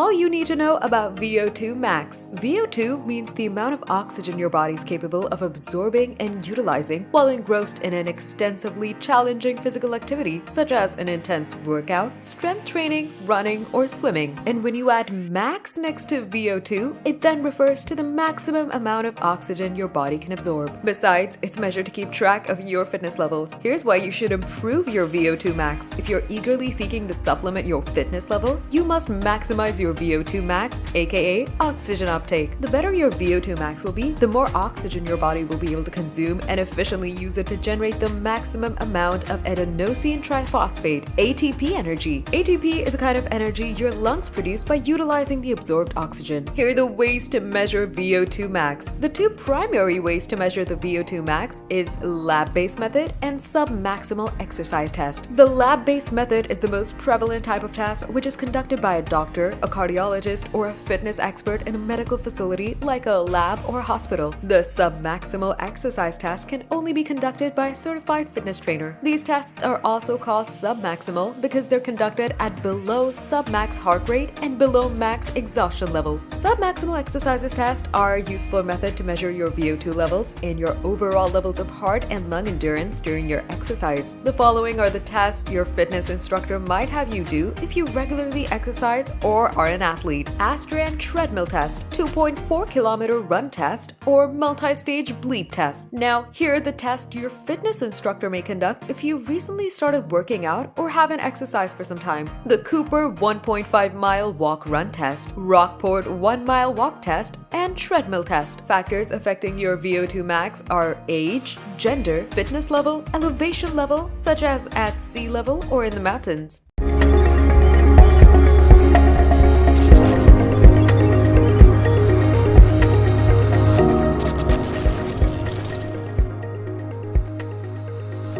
all you need to know about VO2 max. VO2 means the amount of oxygen your body is capable of absorbing and utilizing while engrossed in an extensively challenging physical activity, such as an intense workout, strength training, running, or swimming. And when you add max next to VO2, it then refers to the maximum amount of oxygen your body can absorb. Besides, it's measured to keep track of your fitness levels. Here's why you should improve your VO2 max. If you're eagerly seeking to supplement your fitness level, you must maximize your VO2 max, aka oxygen uptake. The better your VO2 max will be, the more oxygen your body will be able to consume and efficiently use it to generate the maximum amount of adenosine triphosphate, ATP energy. ATP is a kind of energy your lungs produce by utilizing the absorbed oxygen. Here are the ways to measure VO2 max. The two primary ways to measure the VO2 max is lab-based method and sub-maximal exercise test. The lab-based method is the most prevalent type of test, which is conducted by a doctor, a cardiologist, or a fitness expert in a medical facility like a lab or hospital. The sub-maximal exercise test can only be conducted by a certified fitness trainer. These tests are also called sub-maximal because they're conducted at below sub-max heart rate and below max exhaustion level. Sub-maximal exercises tests are a useful method to measure your VO2 levels and your overall levels of heart and lung endurance during your exercise. The following are the tests your fitness instructor might have you do if you regularly exercise or are an athlete. Astran treadmill test, 2.4-kilometer run test, or multi-stage bleep test. Now, here are the tests your fitness instructor may conduct if you recently started working out or haven't exercised for some time. The Cooper 1.5-mile walk-run test, Rockport 1-mile walk test, and treadmill test. Factors affecting your VO2 max are age, gender, fitness level, elevation level, such as at sea level or in the mountains.